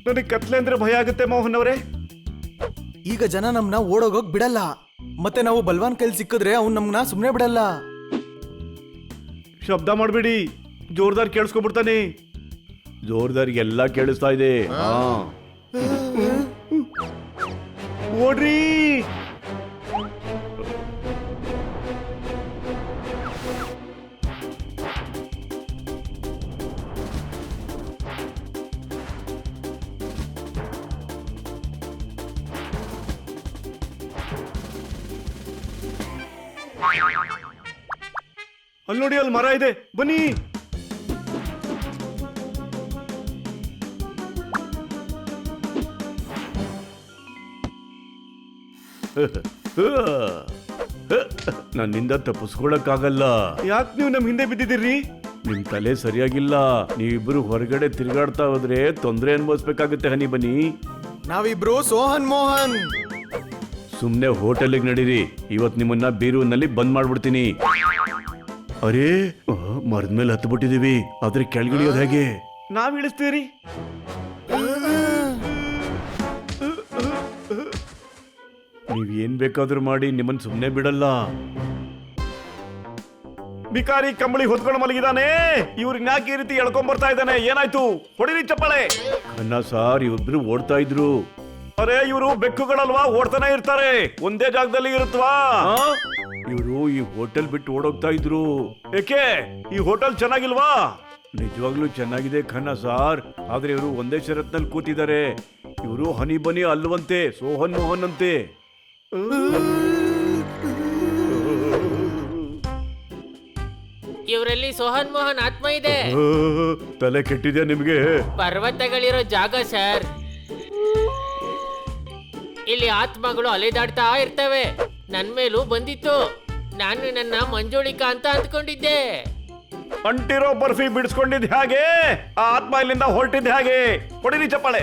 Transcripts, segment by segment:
ನನಗೆ ಕತ್ಲೆ ಅಂದ್ರೆ ಭಯ ಆಗುತ್ತೆ ಮೋಹನ್ ಅವರೇ. ಈಗ ಜನ ನಮ್ನ ಓಡೋಗೋಗ್ ಬಿಡಲ್ಲ, ಮತ್ತೆ ನಾವು ಬಲ್ವಾನ್ ಕೈಲಿ ಸಿಕ್ಕಿದ್ರೆ ಅವ್ನು ನಮ್ನ ಸುಮ್ನೆ ಬಿಡಲ್ಲ. ಶಬ್ದ ಮಾಡಬೇಡಿ, ಜೋರ್ದಾರ್ ಕೇಳಿಸ್ಕೊಬಿಡ್ತಾನೆ. ಜೋರ್ದಾರ್ ಎಲ್ಲ ಕೇಳಿಸ್ತಾ ಇದೆ. ಓಡ್ರಿ. ಅಲ್ಲಿ ನೋಡಿ, ಅಲ್ಲಿ ಮರ ಇದೆ, ಬನ್ನಿ. ನನ್ನಿಂದ ತಪ್ಪಿಸ್ಕೊಳಕ್ಕಾಗಲ್ಲ. ಯಾಕೆ ನೀವು ನಮ್ ಹಿಂದೆ ಬಿದ್ದಿದ್ದೀರಿ? ನಿಮ್ ತಲೆ ಸರಿಯಾಗಿಲ್ಲ. ನೀವಿಬ್ರು ಹೊರಗಡೆ ತಿರುಗಾಡ್ತಾ ಹೋದ್ರೆ ತೊಂದರೆ ಅನುಭವಿಸ್ಬೇಕಾಗುತ್ತೆ. ಹನಿ ಬನ್ನಿ. ನಾವಿಬ್ರು ಸೋಹನ್ ಮೋಹನ್. ಸುಮ್ನೆ ಹೋಟೆಲ್ಗೆ ನಡೀರಿ. ಇವತ್ ನಿಮ್ಮನ್ನ ಬೀರೂನಲ್ಲಿ ಬಂದ್ ಮಾಡ್ಬಿಡ್ತೀನಿ. ಅರೇ, ಮರದ ಮೇಲೆ ಹತ್ತು ಬಿಟ್ಟಿದೀವಿ, ಆದ್ರೆ ಕೆಳಗಿಳಿಯೋದು ಹೇಗೆ? ನಾವ್ ಇಳಿಸ್ತೀರಿ. ನೀವ್ ಏನ್ ಬೇಕಾದ್ರೂ ಮಾಡಿ, ನಿಮ್ಮನ್ ಸುಮ್ನೆ ಬಿಡಲ್ಲ. ಬಿಕಾರಿ ಕಂಬಳಿ ಹೊತ್ಕೊಂಡು ಮಲಗಿದಾನೆ. ಇವ್ರನ್ನ ಯಾಕೆ ಈ ರೀತಿ ಎಳ್ಕೊಂಡ್ ಬರ್ತಾ ಇದ್ದಾನೆ? ಏನಾಯ್ತು? ಹೊಡಿರಿ ಚಪ್ಪಾಳೆ. ಅಣ್ಣ ಸಾರ್, ಇವ್ರಿಬ್ರು ಓಡ್ತಾ ಇದ್ರು. ಅರೆ, ಇವರು ಬೆಕ್ಕುಗಳಲ್ವಾ, ಓಡ್ತಾನೆ ಇರ್ತಾರೆ. ಒಂದೇ ಜಾಗದಲ್ಲಿ ಇರುತ್ತವಾ? ಇವರು ಈ ಹೋಟೆಲ್ ಬಿಟ್ಟು ಓಡೋಗ್ತಾ ಇದ್ರು. ಏಕೆ? ಈ ಹೋಟೆಲ್ ಚೆನ್ನಾಗಿಲ್ವಾ? ನಿಜವಾಗ್ಲೂ ಚೆನ್ನಾಗಿದೆ ಖನ್ನಾ ಸಾರ್, ಆದ್ರೆ ಇವರು ಒಂದೇ ಷರತ್ನಲ್ಲಿ ಕೂತಿದ್ದಾರೆ. ಇವರು ಹನಿ ಬನಿ ಅಲ್ವಂತೆ, ಸೋಹನ್ ಮೋಹನ್ ಅಂತೆ. ಇವರಲ್ಲಿ ಸೋಹನ್ ಮೋಹನ್ ಆತ್ಮ ಇದೆ. ತಲೆ ಕೆಟ್ಟಿದೆ ನಿಮ್ಗೆ? ಪರ್ವತಗಳಿರೋ ಜಾಗ ಸರ್. ಇಲ್ಲಿ ಆತ್ಮಗಳು ಅಲೆದಾಡ್ತಾ ಇರ್ತವೆ. ನನ್ ಮೇಲೂ ಬಂದಿತ್ತು. ನಾನು ನನ್ನ ಮಂಜುಳಿಕಾ ಅಂತ ಅಂದ್ಕೊಂಡಿದ್ದೆ. ಅಂಟಿರೋ ಬರ್ಫಿ ಬಿಡಿಸ್ಕೊಂಡಿದ್ ಹಾಗೆ, ಆ ಆತ್ಮ ಇಲ್ಲಿಂದ ಹೊರಟಿದ್ ಹಾಗೆ. ಹೊಡಿರಿ ಚಪ್ಪಾಳೆ.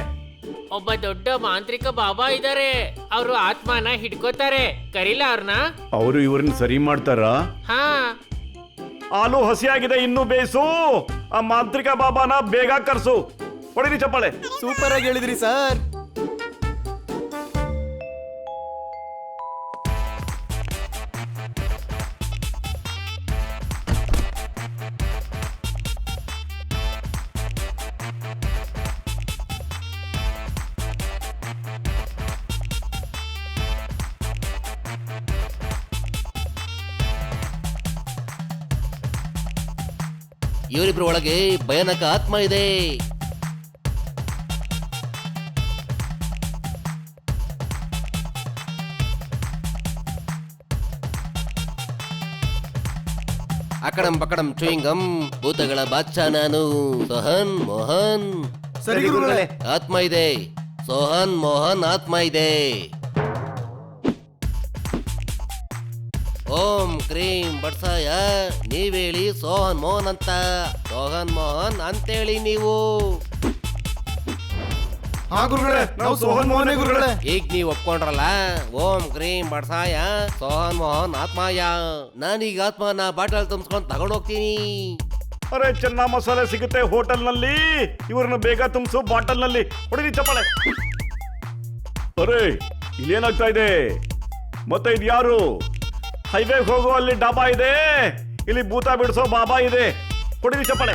ಒಬ್ಬ ದೊಡ್ಡ ಮಾಂತ್ರಿಕ ಬಾಬಾ ಇದಾರೆ. ಅವರು ಆತ್ಮನ ಹಿಡ್ಕೋತಾರೆ. ಕರೀಲ ಅವ್ರನ್ನ? ಅವರು ಇವ್ರನ್ನ ಸರಿ ಮಾಡ್ತಾರಾ? ಹಾ. ಹಾಲು ಹಸಿಯಾಗಿದೆ, ಇನ್ನೂ ಬೇಯಿಸು. ಆ ಮಾಂತ್ರಿಕ ಬಾಬಾನ ಬೇಗ ಕರ್ಸು. ಹೊಡಿರಿ ಚಪ್ಪಾಳೆ. ಸೂಪರ್ ಆಗಿ ಹೇಳಿದ್ರಿ ಸರ್. ಇವರಿಬ್ಬರ ಒಳಗೆ ಭಯಾನಕ ಆತ್ಮ ಇದೆ. ಅಕಡಂ ಪಕಡಂ ಚೂಯಿಂಗಂ, ಭೂತಗಳ ಬಾದ್ಶಾ ನಾನು. ಸೋಹನ್ ಮೋಹನ್. ಸರಿ ಗುರುಗಳೇ. ಆತ್ಮ ಇದೆ, ಸೋಹನ್ ಮೋಹನ್ ಆತ್ಮ ಇದೆ. ಓಂ ಕ್ರೀಂ ಬಡ್ಸಾಯ. ನೀವೇಳಿ ಸೋಹನ್ ಮೋಹನ್ ಅಂತ. ಸೋಹನ್ ಮೋಹನ್ ಅಂತೇಳಿ ನೀವು. ಹಾ ಗುರುಗಳೇ, ನಾವು ಸೋಹನ್ ಮೋಹನ್ ಗುರುಗಳೇ. ಈಗ ನೀವು ಒಪ್ಕೊಂಡ್ರಲ್ಲ, ಓಂ ಕ್ರೀಂ ಬಡ್ಸಾಯ ಸೋಹನ್ ಮೋಹನ್ ಆತ್ಮಾಯ. ನಾನೀಗ ಆತ್ಮನ ಬಾಟಲ್ ತುಂಬಿಸ್ಕೊಂಡು ತಗೊಂಡು ಹೋಗ್ತೀನಿ. ಅರೆ, ಚೆನ್ನ ಮಸಾಲೆ ಸಿಗುತ್ತೆ ಹೋಟೆಲ್ ನಲ್ಲಿ. ಇವ್ರನ್ನ ಬೇಗ ತುಂಬಿಸು ಬಾಟಲ್ ನಲ್ಲಿ. ಹೊಡಿರಿ ಚಪ್ಪಾಳೆ. ಅರೆ, ಇಲ್ಲೇನಾಗ್ತಾ ಇದೆ? ಮತ್ತೆ ಇದು ಯಾರು? ಹೈವೇ ಹೋಗೋ ಅಲ್ಲಿ ಡಾಬಾ ಇದೆ, ಇಲ್ಲಿ ಭೂತ ಬಿಡಿಸೋ ಬಾಬಾ ಇದೆ. ಹೊಡಿರಿ ಚಪ್ಪಾಳೆ.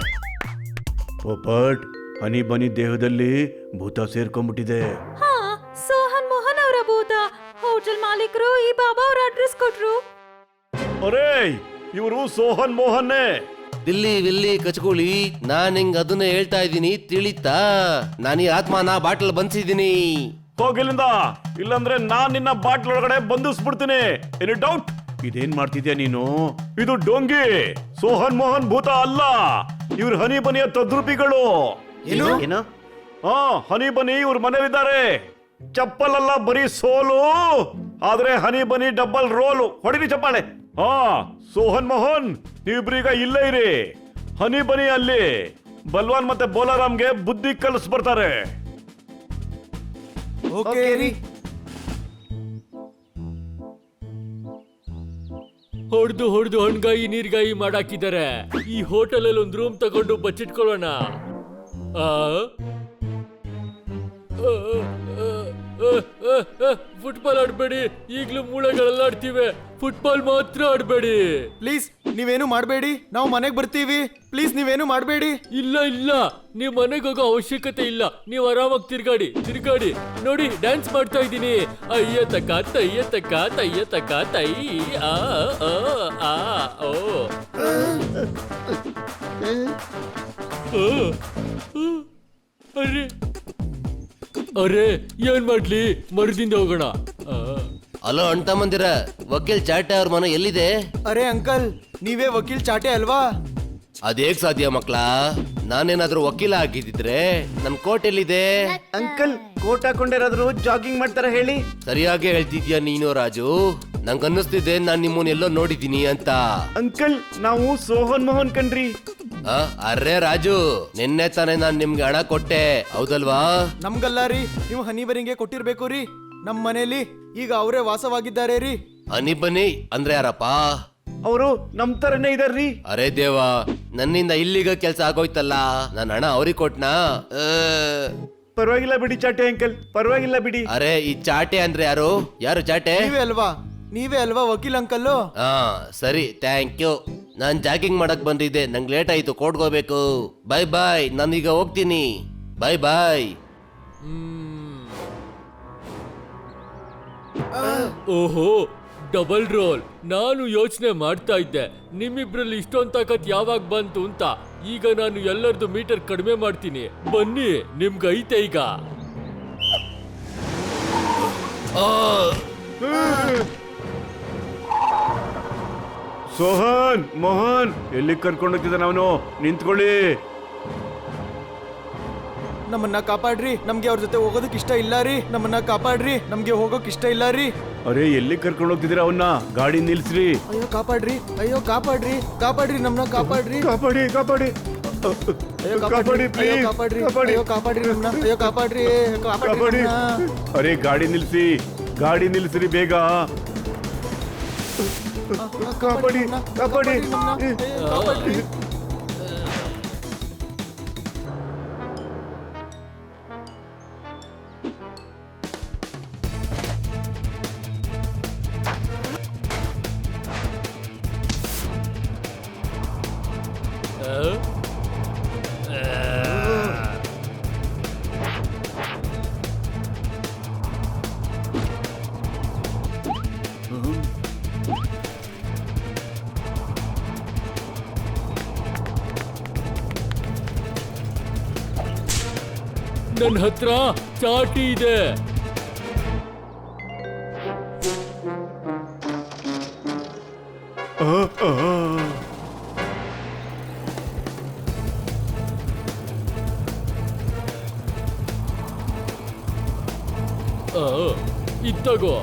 ಪೋಪಟ್, ಹನಿ ಬನಿ ದೇಹದಲ್ಲಿ ಭೂತ ಸೇರ್ಕೊಂಡ್ಬಿಟ್ಟಿದೆ. ಹಾ, ಸೋಹನ್ ಮೋಹನ್ ಅವರ ಭೂತ. ಹೋಟೆಲ್ ಮಾಲೀಕರು ಈ ಬಾಬಾ ಅವ್ರ ಅಡ್ರೆಸ್ ಕೊಟ್ರು. ಅರೇ, ಇವರು ಸೋಹನ್ ಮೋಹನ್ನೇ. ದಿಲ್ಲಿ ವಿಲ್ಲಿ ಕಚ್ಕೊಳ್ಳಿ, ನಾನ್ ಹಿಂಗ್ ಅದನ್ನ ಹೇಳ್ತಾ ಇದ್ದೀನಿ, ತಿಳಿತಾ? ನಾನು ಈ ಆತ್ಮನ ಬಾಟಲ್ ಬಂದಿದ್ದೀನಿ. ಹೋಗಿಲ್ಲಿಂದ, ಇಲ್ಲಾಂದ್ರೆ ನಾನ್ ನಿನ್ನ ಬಾಟ್ಲ್ ಒಳಗಡೆ ಬಂಧಿಸ್ಬಿಡ್ತೀನಿ. ಏನು ಡೌಟ್? ಇದೇನ್ ಮಾಡ್ತಿದ್ಯಾ ನೀನು? ಇದು ಡೋಂಗಿ. ಸೋಹನ್ ಮೋಹನ್ ಭೂತ ಅಲ್ಲ, ಇವ್ರ ಹನಿ ಬನಿಯ ತದ್ರೂಪಿಗಳು. ಏನು? ಹಾ, ಹನಿ ಬನಿ ಇವ್ರ ಮನೇಲಿದ್ದಾರೆ. ಚಪ್ಪಲ್ ಅಲ್ಲ, ಬರೀ ಸೋಲು. ಆದ್ರೆ ಹನಿ ಬನಿ ಡಬಲ್ ರೋಲು. ಹೊಡಿರಿ ಚಪ್ಪಾಳೆ. ಹಾ, ಸೋಹನ್ ಮೋಹನ್, ನೀವಿಬ್ರೀಗ ಇಲ್ಲೇ ಇರಿ. ಹನಿ ಬನಿ ಅಲ್ಲಿ ಬಲ್ವಾನ್ ಮತ್ತೆ ಬೋಲಾರಾಮ್ಗೆ ಬುದ್ಧಿ ಕಲಿಸ್ ಬರ್ತಾರೆ. ಓಕೆ ರೀ. ಹೊಡೆದು ಹಣ್ಗಾಯಿ ನೀರ್ಗಾಯಿ ಮಾಡಾಕಿದ್ದಾರೆ. ಈ ಹೋಟೆಲ್ ಅಲ್ಲಿ ಒಂದು ರೂಮ್ ತಗೊಂಡು ಬಚ್ಚಿಟ್ಕೊಳ್ಳೋಣ. ಫುಟ್ಬಾಲ್ ಆಡ್ಬೇಡಿ, ಈಗ್ಲೂ ಮೂಳೆಗಳೆಲ್ಲ ಆಡ್ತಿವೆ. ಫುಟ್ಬಾಲ್ ಮಾತ್ರ ಆಡ್ಬೇಡಿ. ಪ್ಲೀಸ್ ನೀವೇನು ಮಾಡಬೇಡಿ, ನಾವು ಮನೆಗೆ ಬರ್ತೀವಿ. ಪ್ಲೀಸ್ ನೀವೇನು ಮಾಡಬೇಡಿ. ಇಲ್ಲ ಇಲ್ಲ, ನೀವ್ ಮನೆಗೆ ಹೋಗೋ ಅವಶ್ಯಕತೆ ಇಲ್ಲ. ನೀವ್ ಆರಾಮಾಗಿ ತಿರ್ಗಾಡಿ ನೋಡಿ, ಡ್ಯಾನ್ಸ್ ಮಾಡ್ತಾ ಇದ್ದೀನಿ. ಅಯ್ಯ ತಕ್ಕ ತಯ್ಯ ತಕ್ಕ ತಯ್ಯ ತಕ್ಕ ತೈ ಆ ಆ, ಆ ಓ ಅರೆ ಅರೆ, ಏನ್ ಮಾಡ್ಲಿ, ಮರದಿಂದ ಹೋಗೋಣ. ಅಲೋ ಅಣ್ಣ ಮಂದಿರ, ವಕೀಲ್ ಚಾಟೆ ಅವ್ರ ಮನೆ ಎಲ್ಲಿದೆ? ಅರೆ ಅಂಕಲ್, ನೀವೇ ವಕೀಲ್ ಚಾಟೆ ಅಲ್ವಾ? ಅದೇಗ್ ಸಾಧ್ಯ ಮಕ್ಳ? ನಾನೇನಾದ್ರೂ ವಕೀಲ ಆಗಿದ್ದಿದ್ರೆ ನನ್ ಕೋಟ್ ಎಲ್ಲಿದೆ? ಅಂಕಲ್ ಕೋಟ್ ಹಾಕೊಂಡಿರೋದ್ರು ಜಾಗಿಂಗ್ ಮಾಡ್ತಾರೆ ಹೇಳಿ. ಸರಿಯಾಗಿ ಹೇಳ್ತಿದ್ಯಾ ನೀನು ರಾಜು. ನಂಗ್ ಅನ್ನಿಸ್ತಿದೆ ನಾನ್ ನಿಮ್ಮನ್ನ ಎಲ್ಲೋ ನೋಡಿದೀನಿ ಅಂತ. ಅಂಕಲ್ ನಾವು ಸೋಹನ್ ಮೋಹನ್ ಕಣ್ರಿ. ಅರ್ರೆ ರಾಜು, ನಿನ್ನೆ ತಾನೇ ನಾನ್ ನಿಮ್ಗೆ ಹಣ ಕೊಟ್ಟೆ, ಹೌದಲ್ವಾ? ನಮ್ಗಲ್ಲ ರೀ, ನೀವು ಹನಿ ಬರಿಂಗೆ ಕೊಟ್ಟಿರ್ಬೇಕು ರೀ. ನಮ್ ಮನೇಲಿ ಈಗ ಅವರೇ ವಾಸವಾಗಿದ್ದಾರೆ ರೀ. ಹನಿ ಬನ್ನಿ ಅಂದ್ರೆ ಯಾರಪ್ಪ? ಅವರು ನಮ್ ತರನೇ ಇದಾರ್ರಿ. ಅರೆ ದೇವಾ, ನನ್ನಿಂದ ಇಲ್ಲಿಗ ಕೆಲ್ಸ ಆಗೋಯ್ತಲ್ಲ. ನನ್ ಹಣ ಅವ್ರಿಗೆ ಕೊಟ್ನಾ? ಪರವಾಗಿಲ್ಲ ಬಿಡಿ ಚಾಟೆ ಅಂಕಲ್, ಪರವಾಗಿಲ್ಲ ಬಿಡಿ. ಅರೆ ಈ ಚಾಟೆ ಅಂದ್ರೆ ಯಾರು ಚಾಟೆ? ನೀವೇ ಅಲ್ವಾ ವಕೀಲ್ ಅಂಕಲ್ಲು? ಹಾ ಸರಿ, ಥ್ಯಾಂಕ್ ಯು. ನಾನ್ ಜಾಗಿಂಗ್ ಮಾಡಕ್ ಬಂದಿದ್ದೆ, ನಂಗೆ ಲೇಟ್ ಆಯ್ತು, ಕೋರ್ಟ್ಗೋಬೇಕು. ಬಾಯ್ ಬಾಯ್, ನಾನೀಗ ಹೋಗ್ತೀನಿ. ಬಾಯ್ ಬಾಯ್. ಓಹೋ, ಡಬಲ್ ರೋಲ್. ನಾನು ಯೋಚನೆ ಮಾಡ್ತಾ ಇದ್ದೆ ನಿಮ್ಮಿಬ್ರಲ್ಲಿ ಇಷ್ಟೊಂದ್ ತಾಕತ್ ಯಾವಾಗ ಬಂತು ಅಂತ. ಈಗ ನಾನು ಎಲ್ಲರದು ಮೀಟರ್ ಕಡಿಮೆ ಮಾಡ್ತೀನಿ. ಬನ್ನಿ, ನಿಮ್ಗೆ ಐತೆ ಈಗ. ಸೋಹನ್ ಮೋಹನ್ ಎಲ್ಲಿ ಕರ್ಕೊಂಡು ಹೋಗ್ತಿದ್ದಾನೆ ಅವನು? ನಿಂತ್ಕೊಳ್ಳಿ. ನಮ್ಮನ್ನ ಕಾಪಾಡ್ರಿ, ನಮ್ಗೆ ಅವ್ರ ಜೊತೆ ಹೋಗೋದಕ್ ಇಷ್ಟ ಇಲ್ಲ ರೀ. ನಮ್ಮನ್ನ ಕಾಪಾಡ್ರಿ, ನಮ್ಗೆ ಹೋಗೋಕ್ ಇಷ್ಟ ಇಲ್ಲ ರೀ. ಅರೆ ಎಲ್ಲಿ ಕರ್ಕೊಂಡು ಹೋಗ್ತಿದ್ದೀರಾ ಅವನ್ನ? ಗಾಡಿ ನಿಲ್ಸ್ರಿ. ಅಯ್ಯೋ ಕಾಪಾಡ್ರಿ, ಕಾಪಾಡ್ರಿ, ನಮ್ಮನ್ನ ಕಾಪಾಡ್ರಿ. ಕಾಪಾಡಿ ಕಾಪಾಡಿ ಅಯ್ಯೋ ಕಾಪಾಡಿ ಪ್ಲೀಸ್, ಕಾಪಾಡ್ರಿ, ಕಾಪಾಡಿ ಅಯ್ಯೋ ಕಾಪಾಡ್ರಿ ನಮ್ಮನ್ನ, ಅಯ್ಯೋ ಕಾಪಾಡ್ರಿ ಕಾಪಾಡಿ. ನಮ್ಮನ್ನ. ಅರೆ ಗಾಡಿ ನಿಲ್ಸ್ರಿ ಬೇಗ. ಕಾಪಾಡಿ ಕಾಪಾಡಿ. ಕಾಪಾಡ್ರಿ. ನನ್ನ ಹತ್ರ ಚಾಟಿ ಇದೆ. ಇತ್ತಗೋ.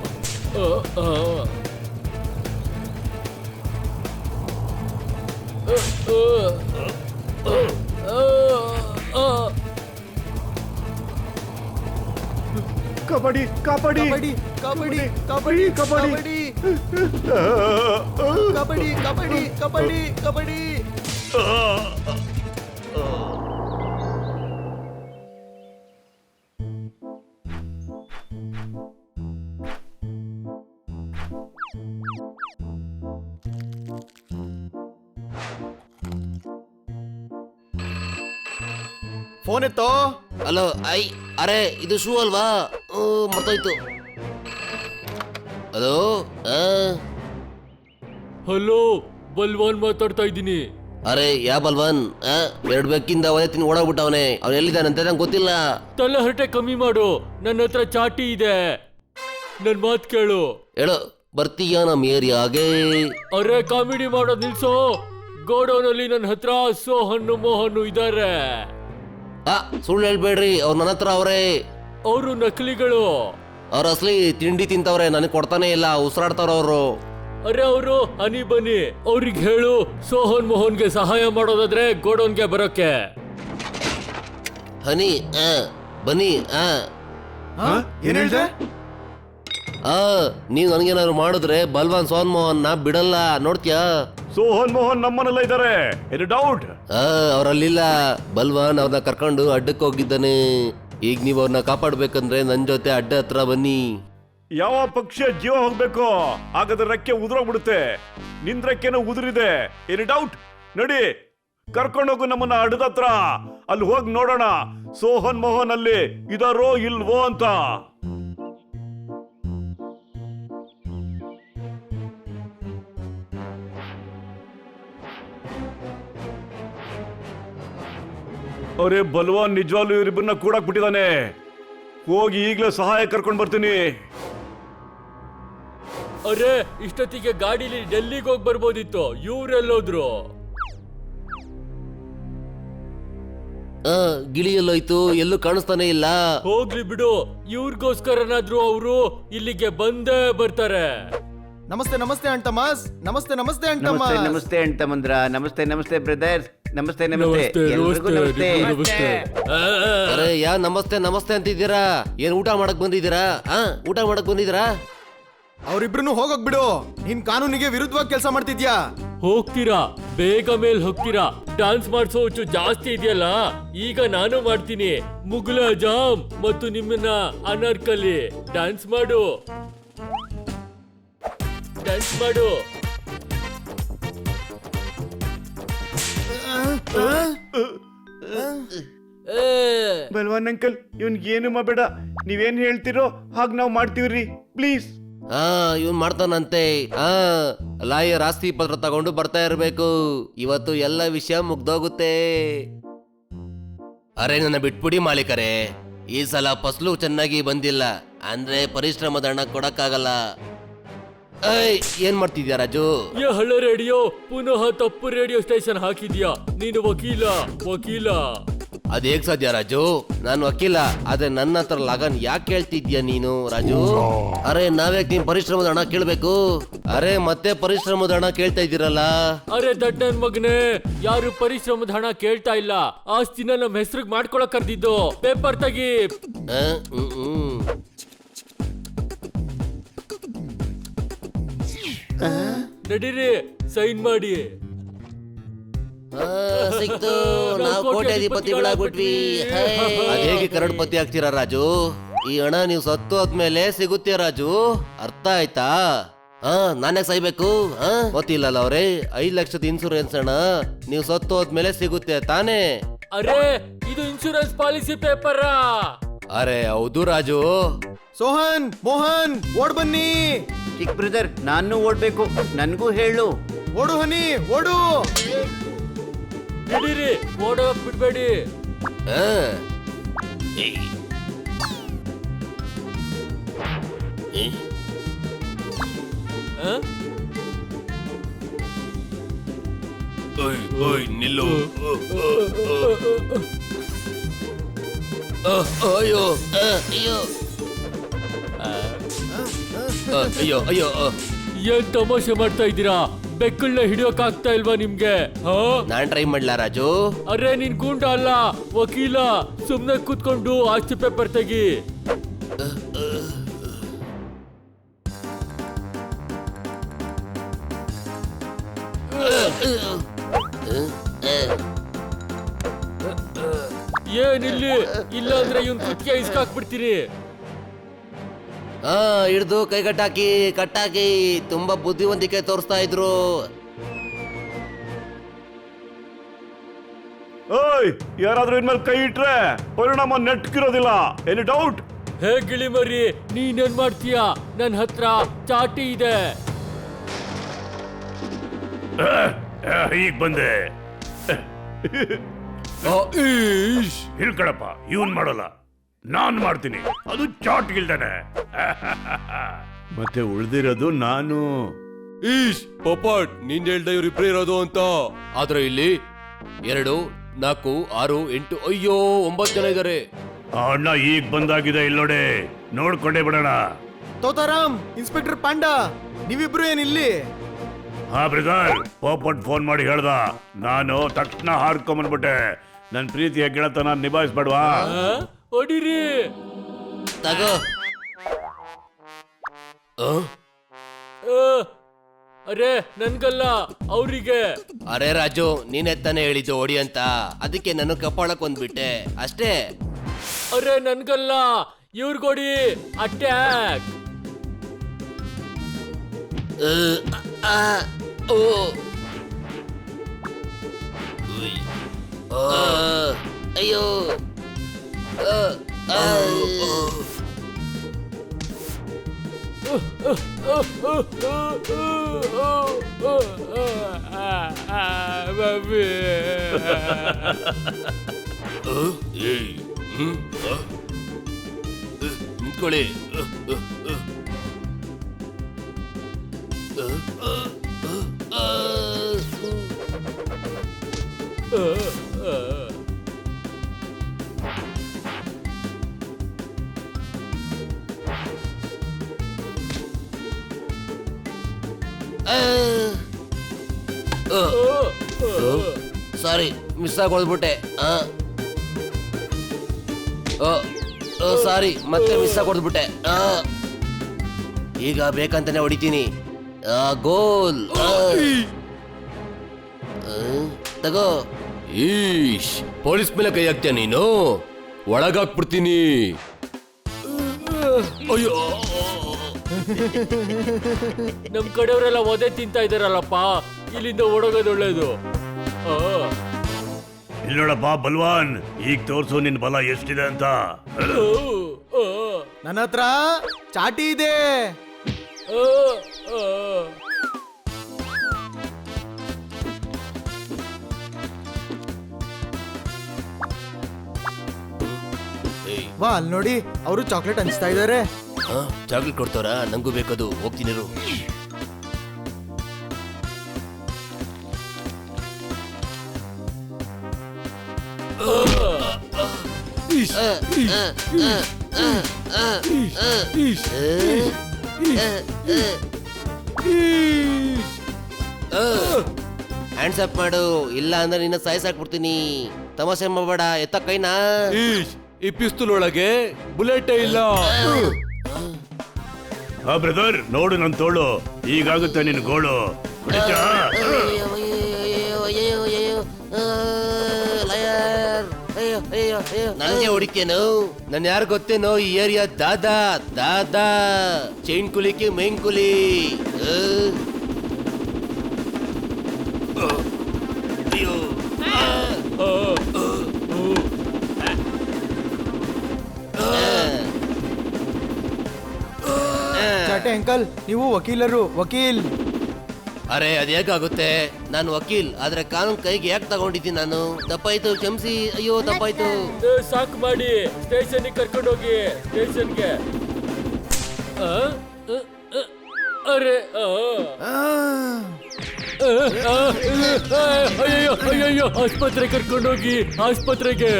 ಕಾಪಾಡಿ ಕಾಪಾಡಿ ಕಾಪಾಡಿ ಕಾಪಾಡಿ ಕಾಪಾಡಿ ಕಾಪಾಡಿ ಕಾಪಾಡಿ ಕಾಪಾಡಿ ಕಾಪಾಡಿ ಕಾಪಾಡಿ. ಫೋನ್ ಎತ್ತೋ. ಹಲೋ, ಅರೆ ಇದು ಶೂ ಅಲ್ವಾ? ಮತ್ತೋಯ್ತು. ಹಲೋ, ಹಲೋ, ಬಲ್ವಾನ್ ಮಾತಾಡ್ತಾ ಇದ್ದೀನಿ. ಅರೆ ಯಾ ಬಲ್ವನ್? 2 ಬೆಕ್ಕಿಂದ ಒಲೆ ತಿನ್ ಓಡಾಗ್ಬಿಟ್ಟವನೆ. ಅವ್ನು ಎಲ್ಲಿದ್ದಾನಂತೆ ನಂಗೆ ಗೊತ್ತಿಲ್ಲ. ತಲೆ ಹರಟೆ ಕಮ್ಮಿ ಮಾಡು, ನನ್ನ ಹತ್ರ ಚಾಟಿ ಇದೆ. ನನ್ ಮಾತ್ ಕೇಳು. ಹೇಳು, ಬರ್ತೀಯಾ ನಮ್ಮ ಏರಿಯಾಗೆ? ಅರೆ ಕಾಮಿಡಿ ಮಾಡೋದ್ ನಿಲ್ಸೋ. ಗೋಡೌನಲ್ಲಿ ನನ್ನ ಹತ್ರ ಸೋಹನ್ನು ಮೋಹನ್ನು ಇದಾರೆ. ಸುಳ್ಳು ಹೇಳ್ಬೇಡ್ರಿ, ಅವ್ರು ನನ್ನ ಹತ್ರ ಅವ್ರೆ. ಅವರು ನಕಲಿಗಳು. ಅವ್ರ ಅಸಲಿ ತಿಂಡಿ ತಿಂತವ್ರೆ, ನನಗೆ ಕೊಡ್ತಾನೆ ಇಲ್ಲ, ಉಸಿರಾಡ್ತಾರ ಅವರು. ಅರೆ ಅವರು ಹನಿ ಬನ್ನಿ, ಅವ್ರಿಗೆ ಹೇಳು ಸೋಹನ್ ಮೋಹನ್ಗೆ ಸಹಾಯ ಮಾಡೋದಾದ್ರೆ ಗೋಡೌನ್ಗೆ ಬರೋಕೆ. ಹನಿ ಬನ್ನಿ. ಏನ್ ಹೇಳ್ದೆ? ನೀವ್ ನನಗೇನಾದ್ರು ಮಾಡಿದ್ರೆ ಬಲ್ವಾನ್ ಸೋಹನ್ ಮೋಹನ್ ನ ಬಿಡಲ್ಲ, ನೋಡ್ತೀಯಾ? ಸೋಹನ್ ಮೋಹನ್ ನಮ್ಮನೆಲ್ಲ ಇದ್ದಾರೆ, ಇದು ಡೌಟ್. ಅವರಲ್ಲಿಲ್ಲ. ಬಲ್ವಾನ್ ಅವ್ರನ್ನ ಕರ್ಕೊಂಡು ಅಡ್ಡಕ್ಕೆ ಹೋಗಿದ್ದಾನೆ. ಈಗ ನೀವು ಅವ್ರನ್ನ ಕಾಪಾಡ್ಬೇಕಂದ್ರೆ ನನ್ ಜೊತೆ ಅಡ್ಡ ಹತ್ರ ಬನ್ನಿ. ಯಾವ ಪಕ್ಷಿಯ ಜೀವ ಹೋಗ್ಬೇಕು ಹಾಗಾದ್ರೆ ರೆಕ್ಕೆ ಉದುರೋಗ್ಬಿಡುತ್ತೆ. ನಿನ್ ರೆಕ್ಕೆನೂ ಉದುರಿದೆ, ಏನು ಡೌಟ್? ನಡಿ ಕರ್ಕೊಂಡೋಗು ನಮ್ಮನ್ನ ಅಡ್ಡದ ಹತ್ರ. ಅಲ್ಲಿ ಹೋಗಿ ನೋಡೋಣ ಸೋಹನ್ ಮೋಹನ್ ಅಲ್ಲಿ ಇದಾರೋ ಇಲ್ವೋ ಅಂತ. ಅವರೇ ಬಲ್ವಾನ್ ನಿಜವಾಗ್ಲೂ ಇವರಿಬ್ಬರನ್ನ ಕೂಡಕ್ ಬಿಟ್ಟಿದ್ದಾನೆ. ಹೋಗಿ ಈಗಲೇ ಸಹಾಯ ಕರ್ಕೊಂಡು ಬರ್ತೀನಿ. ಅರೆ ಇಷ್ಟೊತ್ತಿಗೆ ಗಾಡಿಲಿ ಡೆಲ್ಲಿಗೆ ಹೋಗಿ ಬರ್ಬೋದಿತ್ತು, ಇವ್ರೆಲ್ಲೋದ್ರು? ಗಿಳಿ ಎಲ್ಲೋಯ್ತು? ಎಲ್ಲೂ ಕಾಣಿಸ್ತಾನೆ ಇಲ್ಲ. ಹೋಗ್ಲಿ ಬಿಡು, ಇವ್ರಿಗೋಸ್ಕರನಾದ್ರೂ ಅವರು ಇಲ್ಲಿಗೆ ಬಂದೇ ಬರ್ತಾರೆ. ನಮಸ್ತೆ ನಮಸ್ತೆ ಅಂಟಮಾಸ್. ನಮಸ್ತೆ ನಮಸ್ತೆ ಅಂಟಮಾಸ್. ನಮಸ್ತೆ ನಮಸ್ತೆ ಅಂಟಮಂದ್ರ. ನಮಸ್ತೆ ನಮಸ್ತೆ ಬ್ರದರ್ಸ್. ನಮಸ್ತೆ ನಮಸ್ತೆ ನಮಸ್ತೆ ಎಲ್ರಿಗೂ ನಮಸ್ತೆ ನಮಸ್ತೆ. ನಮಸ್ತೆ. ಅರೆ ಯಾ ನಮಸ್ತೆ ನಮಸ್ತೆ ಅಂತಿದ್ದೀರಾ? ಏನ್ ಊಟ ಮಾಡಕ್ ಬಂದಿದ್ದೀರಾ? ಊಟ ಮಾಡಕ್ ಬಂದಿದ್ದೀರಾ? ಅವ್ರಿಬ್ರು ಹೋಗೋಗ್ ಬಿಡು. ನೀನ್ ಕಾನೂನಿಗೆ ವಿರುದ್ಧವಾಗಿ ಕೆಲಸ ಮಾಡ್ತಿದ್ಯಾ. ಹೋಗ್ತೀರಾ? ಬೇಗ ಮೇಲ್ ಹೋಗ್ತೀರಾ? ಡಾನ್ಸ್ ಮಾಡ್ಸೋ ಹುಚ್ಚು ಜಾಸ್ತಿ ಇದೆಯಲ್ಲ, ಈಗ ನಾನು ಮಾಡ್ತೀನಿ. ಮುಗುಲ ಜಾಮ್ ಮತ್ತು ನಿಮ್ಮನ್ನ ಅನಾರ್ಕಲಿ ಡ್ಯಾನ್ಸ್ ಮಾಡು, ಡ್ಯಾನ್ಸ್ ಮಾಡು. ಬಲ್ವಾನ್ ಅಂಕಲ್ ಇವನ್ಗೆ ಏನು ಮಾಡಬೇಡ, ನೀವೇನ್ ಹೇಳ್ತಿರೋ ಹಾಗೆ ನಾವು ಮಾಡ್ತೀವ್ರಿ, ಪ್ಲೀಸ್. ಇವನ್ ಮಾಡ್ತಾನಂತೆ. ಲಾಯರ್ ಆಸ್ತಿ ಪತ್ರ ತಗೊಂಡು ಬರ್ತಾ ಇರ್ಬೇಕು. ಇವತ್ತು ಎಲ್ಲ ವಿಷಯ ಮುಗ್ದೋಗುತ್ತೆ. ಅರೆ ನನ್ನ ಬಿಟ್ಬಿಡಿ ಮಾಲೀಕರೇ, ಈ ಸಲ ಫಸಲು ಚೆನ್ನಾಗಿ ಬಂದಿಲ್ಲ ಅಂದ್ರೆ ಪರಿಶ್ರಮದ ಹಣ ಕೊಡಕ್ಕಾಗಲ್ಲ. ಏನ್ ಮಾಡ್ತಿದ್ಯಾ ರಾಜು? ಹಳೆ ರೇಡಿಯೋ ಪುನಃ ತಪ್ಪು ರೇಡಿಯೋ ಸ್ಟೇಷನ್ ಹಾಕಿದ್ಯಾ? ನೀನು ವಕೀಲ ವಕೀಲ. ಅದೇಗ್ ಸಾಧ್ಯ ರಾಜು? ನಾನು ವಕೀಲ, ಆದ್ರೆ ನನ್ನ ಹತ್ರ ಲಗನ್ ಯಾಕೆ ಕೇಳ್ತಿದ್ಯಾ ನೀನು ರಾಜು? ಅರೆ ನಾವ್ಯಾಕೆ ನಿಮ್ ಪರಿಶ್ರಮದ ಹಣ ಕೇಳ್ಬೇಕು? ಅರೆ ಮತ್ತೆ ಪರಿಶ್ರಮದ ಹಣ ಕೇಳ್ತಾ ಇದ್ದೀರಲ್ಲ? ಅರೆ ದಡ್ಡನ್ ಮಗನೇ, ಯಾರು ಪರಿಶ್ರಮದ ಹಣ ಕೇಳ್ತಾ ಇಲ್ಲ. ಆಸ್ತಿನ ನಮ್ ಹೆಸರಿಗೆ ಮಾಡ್ಕೊಳಕ್ ಕರ್ದಿದ್ದು. ಪೇಪರ್ ತೆಗಿ. ನಡೀರಿ, ಸೈನ್ ಮಾಡಿ. ಸಿಕ್ತು, ನಾವು ಕೋಟ್ಯಾಧಿಪತಿಗಳಾಗ್ಬಿಟ್ವಿ. ಅದೇಗೆ ಕರೋಡ್ಪತಿ ಆಗ್ತೀರಾ ರಾಜು? ಈ ಹಣ ನೀವು ಸತ್ತು ಹೋದ್ಮೇಲೆ ಸಿಗುತ್ತೆ ರಾಜು, ಅರ್ಥ ಆಯ್ತಾ? ನಾನೇ ಸಾಯ್ಬೇಕು? ಗೊತ್ತಿಲ್ಲಲ್ಲ ಅವ್ರೆ, 5 ಲಕ್ಷದ ಇನ್ಸೂರೆನ್ಸ್ ಹಣ ನೀವು ಸತ್ತು ಹೋದ್ಮೇಲೆ ಸಿಗುತ್ತೆ ತಾನೇ? ಅರೆ ಇದು ಇನ್ಶೂರೆನ್ಸ್ ಪಾಲಿಸಿ ಪೇಪರ್. ಅರೆ ಹೌದು ರಾಜು. ಸೋಹನ್ ಮೋಹನ್ ಓಡ್ ಬನ್ನಿ. ಚಿಕ್ಕ ಬ್ರದರ್ ನಾನು ಓಡ್ಬೇಕು, ನನ್ಗೂ ಹೇಳು. ಓಡು ಹನಿ ಓಡು. ನಡೀರಿ, ಓಡೋಕ್ ಬಿಡ್ಬೇಡಿ. ಆ. ಆ? ನಿಲ್ಲು. ಅಯ್ಯೋ ಅಯ್ಯೋ ಅಯ್ಯೋ ಅಯ್ಯೋ. ಏನ್ ತಮಾಷೆ ಮಾಡ್ತಾ ಇದ್ದೀರಾ? ಬೆಕ್ಕಳ್ನ ಹಿಡಿಯೋಕ್ ಆಗ್ತಾ ಇಲ್ವಾ ನಿಮ್ಗೆ? ನಾನ್ ಟ್ರೈ ಮಾಡ್ಲಾ ರಾಜು? ಅರೆ ನೀನ್ ಗೂಂಡ ಅಲ್ಲ, ವಕೀಲ. ಸುಮ್ನೆ ಕೂತ್ಕೊಂಡು ಆಸ್ತಿ ಪೇಪರ್ ತೆಗಿ. ಏನಿಲ್ಲಿ ಇಲ್ಲ ಅಂದ್ರೆ ಇವನ್ ಕುತ್ತಿಗೆ ಇಸ್ಕಾಕ್ಬಿಡ್ತೀನಿ. ಹಿಡ್ದು ಕೈ ಕಟ್ಟಾಕಿ ತುಂಬಾ ಬುದ್ಧಿವಂತಿಕೆ ತೋರಿಸ್ತಾ ಇದ್ರು. ಓಯ್, ಯಾರಾದ್ರೂ ಇನ್ಮೇಲೆ ಕೈ ಇಟ್ರೆ ಪರಿಣಾಮ ನೆಟ್ಕಿರೋದಿಲ್ಲ. Any doubt? ಹೇ ಗಿಳಿಮರಿ, ನೀನೇನ್ ಮಾಡ್ತೀಯಾ? ನನ್ ಹತ್ರ ಚಾಟಿ ಇದೆ. ಈಗ ಬಂದೆ. ಹಿಡ್ಕಳಪ್ಪ, ಇವನ್ ಮಾಡಲ್ಲ, ನಾನ್ ಮಾಡ್ತೀನಿ. ಅದು ಚಾಟ್ ಇಲ್ದಾನೆ. ಮತ್ತೆ ಉಳ್ದಿರೋದು ನಾನು. ಈಶ್ ಪಪಾಟ್, ನೀನ್ ಹೇಳ್ದ ಇವ್ರಿಬ್ರೇ ಇರೋದು ಅಂತ. ಆದ್ರೆ ಇಲ್ಲಿ 2, 4, 6, 8, ಅಯ್ಯೋ 9 ಜನ ಇದಾರೆ. ಆ ಅಣ್ಣ ಈಗ ಬಂದಾಗಿದೆ, ಇಲ್ಲೋಡೆ ನೋಡ್ಕೊಂಡೇ ಬಿಡೋಣ. ತೋತಾರಾಮ್, ಇನ್ಸ್ಪೆಕ್ಟರ್ ಪಾಂಡಾ, ನೀವಿಬ್ರು ಏನಿಲ್ಲಿ? ಹಾ ಬ್ರದರ್, ಪೋಪಟ್ ಫೋನ್ ಮಾಡಿ ಹೇಳ್ದ. ನಾನು ತಕ್ಷಣ ಹಾರ್ಕೊಂಬಂದ್ಬಿಟ್ಟೆ. ನನ್ ಪ್ರೀತಿಯ ಗೆಳತನ ನಿಭಾಯಿಸ್ಬೇಡ್ವಾ? ಹೊಡಿರಿ. ತಗೋ. ಅರೆ ನನ್ಗಲ್ಲ, ಅವ್ರಿಗೆ. ಅರೆ ರಾಜು, ನೀನೇ ತಾನೇ ಹೇಳಿದ್ದು ಹೊಡಿ ಅಂತ, ಅದಕ್ಕೆ ನಾನು ಕಪಾಳಕ್ ಒಂದ್ಬಿಟ್ಟೆ ಅಷ್ಟೇ. ಅರೆ ನನ್ಗಲ್ಲ ಇವ್ರಿಗೊಡಿ ಅಟ್ಯಾಕ್. ಓ ಉಯ್. ಅಯ್ಯೋ ನಿಂತ್ಕೊಳ್ಳಿ. ಸಾರಿ, ಮಿಸ್ ಆಗಿ ಹೊಡೆದ್ಬಿಟ್ಟೆ. ಸಾರಿ, ಮತ್ತೆ ಮಿಸ್ ಆಗಿ ಹೊಡೆದ್ಬಿಟ್ಟೆ. ಈಗ ಬೇಕಂತಾನೆ ಹೊಡಿತೀನಿ. ಗೋಲ್. ತಗೋ. ಈಶ್, ಪೊಲೀಸ್ ಮೇಲೆ ಕೈ ಹಾಕ್ತೀಯ ನೀನು? ಒಳಗಾಕ್ಬಿಡ್ತೀನಿ. ಅಯ್ಯೋ, ನಮ್ ಕಡೆಯವರೆಲ್ಲ ಒದೆ ತಿಂತಾ ಇದಾರಲ್ಲಪ್ಪ, ಇಲ್ಲಿಂದ ಓಡೋಗೋದು ಒಳ್ಳೇದು. ಇಲ್ಲೋಡಪ್ಪ ಬಲ್ವಾನ್, ಈಗ ತೋರ್ಸು ನಿನ್ ಬಲ ಎಷ್ಟಿದೆ ಅಂತ. ನನ್ನ ಹತ್ರ ಚಾಟಿ ಇದೆ. ವಾ ಅಲ್ಲಿ ನೋಡಿ, ಅವರು ಚಾಕ್ಲೇಟ್ ಹಂಚ್ತಾ ಇದ್ದಾರೆ. ಚಾಕ್ಲೇಟ್ ಕೊಡ್ತಾರ? ನಂಗೂ ಬೇಕದು. ಹೋಗ್ತೀನಿ. ಹ್ಯಾಂಡ್ಸ್ ಅಪ್ ಮಾಡು, ಇಲ್ಲ ಅಂದ್ರೆ ನಿನ್ನ ಸಾಯಿಸಾಕ್ಬಿಡ್ತೀನಿ. ತಮಾಷೆ ಮಾಡಬೇಡ, ಎತ್ತ ಕೈನಾ. ಈಶ್, ಈ ಪಿಸ್ತೂಲ್ ಒಳಗೆ ಬುಲೆಟ್ ಇಲ್ಲ. ಬ್ರದರ್ ನೋಡು ನನ್ ತೋಳು, ಈಗಾಗುತ್ತೆ ನಿನ್ ಗೋಳು. ಹೊಡಿತಾ? ನನಗೆ ಹೊಡಿತೇನು? ನನ್ ಯಾರು ಗೊತ್ತೇನೋ? ಈ ಏರಿಯಾ ದಾದಾ. ದಾದಾ ಚೈನ್ ಕುಲಿಕ್ಕೆ ಮೇನ್ ಕುಲಿ. ಅಯ್ಯೋ, ಚಾಟಿ ಅಂಕಲ್, ನೀವು ವಕೀಲರು. ವಕೀಲ್. ಅರೆ ಅದ್ಯಾಕಾಗುತ್ತೆ? ನಾನು ವಕೀಲ್, ಆದ್ರೆ ಕಾನೂನು ಕೈಗೆ ಯಾಕೆ ತಗೊಂಡಿದ್ದೀನಿ ನಾನು? ತಪ್ಪಾಯ್ತು, ಕ್ಷಮಿಸಿ. ಅಯ್ಯೋ ತಪ್ಪಾಯ್ತು. ಸಾಕು ಮಾಡಿ, ಸ್ಟೇಷನ್ಗೆ ಕರ್ಕೊಂಡೋಗಿ. ಸ್ಟೇಷನ್ಗೆ. ಅರೆ ಅಯ್ಯೋ ಅಯ್ಯೋ, ಆಸ್ಪತ್ರೆ ಕರ್ಕೊಂಡೋಗಿ, ಆಸ್ಪತ್ರೆಗೆ.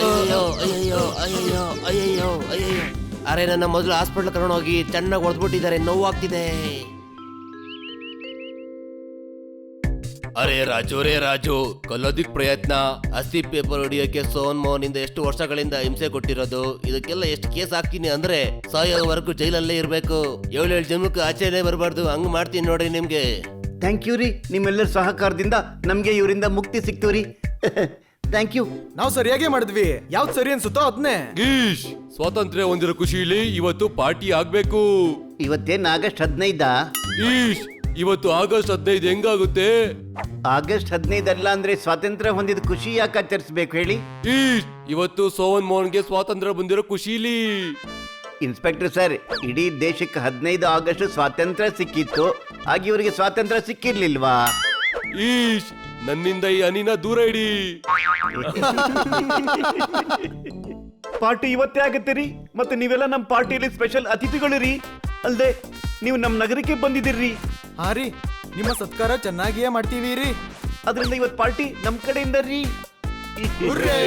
ಅಯ್ಯೋ ಅಯ್ಯೋ ಅಯ್ಯೋ ಅಯ್ಯೋ ಅಯ್ಯೋ. ಅರೆ ನನ್ನ ಮೊದಲು ಹಾಸ್ಪಿಟಲ್ ಕರ್ಕೊಂಡು ಹೋಗಿ, ಚೆನ್ನಾಗಿ ಹೊಡೆದ್ಬಿಟ್ಟಿದ್ದಾರೆ, ನೋವಾಗ್ತಿದೆ. ಅರೆ ರಾಜು, ಕೊಲ್ಲೋದಿಕ್ ಪ್ರಯತ್ನ, ಅಸ್ಥಿ ಪೇಪರ್ ಹೊಡಿಯೋಕೆ ಸೋನ್ ಮೋಹನ್ ಇಂದ ಎಷ್ಟು ವರ್ಷಗಳಿಂದ ಹಿಂಸೆ ಕೊಟ್ಟಿರೋದು. ಇದಕ್ಕೆಲ್ಲ ಎಷ್ಟು ಕೇಸ್ ಹಾಕ್ತೀನಿ ಅಂದ್ರೆ ಸಾಯೋವರೆಗೂ ಜೈಲಲ್ಲೇ ಇರ್ಬೇಕು. 7 ಜನ್ಮಕ್ಕೆ ಆಚೆನೆ ಬರಬಾರ್ದು. ಹಂಗ್ ಮಾಡ್ತೀನಿ ನೋಡ್ರಿ ನಿಮ್ಗೆ. ಥ್ಯಾಂಕ್ ಯು ರೀ, ನಿಮ್ಮೆಲ್ಲರ ಸಹಕಾರದಿಂದ ನಮ್ಗೆ ಇವರಿಂದ ಮುಕ್ತಿ ಸಿಕ್ತು ರೀ. Thank you. ನಾವು ಸರಿಯಾಗೇ ಮಾಡಿದ್ವಿ. ಯಾವ್ದು ಸರಿ ಅನ್ಸುತ್ತೋ ಅದನ್ನೇ. ಗೀಶ್, ಸ್ವಾತಂತ್ರ್ಯ ಹೊಂದಿರೋ ಖುಷಿಲಿ ಇವತ್ತು ಪಾರ್ಟಿ ಆಗ್ಬೇಕು. ಇವತ್ತೇನು ಆಗಸ್ಟ್ 15? ಈಶ್, ಇವತ್ತು ಆಗಸ್ಟ್ 15 ಹೆಂಗಾಗುತ್ತೆ? ಆಗಸ್ಟ್ 15 ಅಲ್ಲ ಅಂದ್ರೆ ಸ್ವಾತಂತ್ರ್ಯ ಹೊಂದಿದ ಖುಷಿ ಯಾಕೆ ಆಚರಿಸ್ಬೇಕು ಹೇಳಿ? ಈಶ್, ಇವತ್ತು ಸೋವನ್ ಮೋಹನ್ಗೆ ಸ್ವಾತಂತ್ರ್ಯ ಬಂದಿರೋ ಖುಷಿಲಿ. ಇನ್ಸ್ಪೆಕ್ಟರ್ ಸರ್, ಇಡೀ ದೇಶಕ್ಕೆ 15 ಆಗಸ್ಟ್ ಸ್ವಾತಂತ್ರ್ಯ ಸಿಕ್ಕಿತ್ತು, ಹಾಗೆ ಇವರಿಗೆ ಸ್ವಾತಂತ್ರ್ಯ ಸಿಕ್ಕಿರ್ಲಿಲ್ವಾ? ಈಶ್, ನನ್ನಿಂದ ಈ ಹನಿನ ದೂರ ಇಡಿ. ಪಾರ್ಟಿ ಇವತ್ತೇ ಆಗತ್ತೀರಿ, ಮತ್ತೆ ನೀವೆಲ್ಲ ನಮ್ಮ ಪಾರ್ಟಿಯಲ್ಲಿ ಸ್ಪೆಷಲ್ ಅತಿಥಿಗಳಿರಿ. ಅಲ್ದೆ ನೀವು ನಮ್ಮ ನಗರಕ್ಕೆ ಬಂದಿದ್ದೀರಿ. ಹಾ ರೀ, ನಿಮ್ಮ ಸತ್ಕಾರ ಚೆನ್ನಾಗಿಯೇ ಮಾಡ್ತೀವಿ ರೀ. ಅದರಿಂದ ಇವತ್ತು ಪಾರ್ಟಿ ನಮ್ ಕಡೆಯಿಂದ ರೀ. ಹುರ್ರೇ!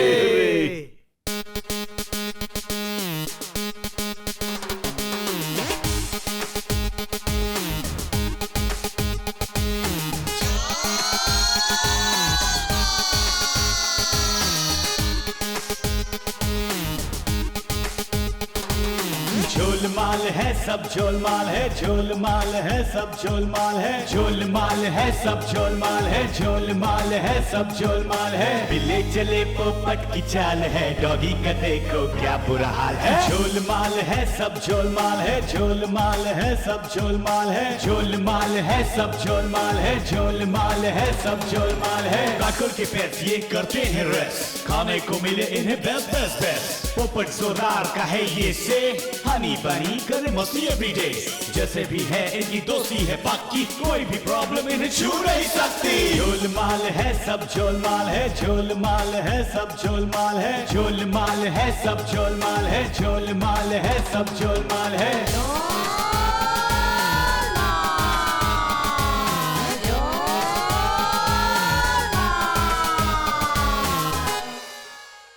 झोलमाल है सब झोलमाल है, झोलमाल है, सब झोलमाल है, झोलमाल है, सब झोलमाल है, झोलमाल है, सब झोलमाल है। बिल्ले चले पोपट की चाल है, डॉगी का देखो क्या बुरा हाल है। झोलमाल है, सब झोलमाल है, झोलमाल है, सब झोलमाल है, झोलमाल है, सब झोलमाल है, झोलमाल है, सब झोलमाल है। काकुल के पेट्स ये करते हैं रेस्ट, खाने को मिले इन्हें बेस्ट बेस्ट बेस्ट। पोपट जोरार का है ये से, हनी बनी करे मस्ती एवरीडे। जैसे भी है इनकी दोस्ती है पक्की, कोई भी प्रॉब्लम इन्हें छू नहीं सकती। झोलमाल है, सब झोलमाल है, झोलमाल है, सब झोलमाल है, झोलमाल है, सब झोलमाल है, झोलमाल है, सब झोलमाल है।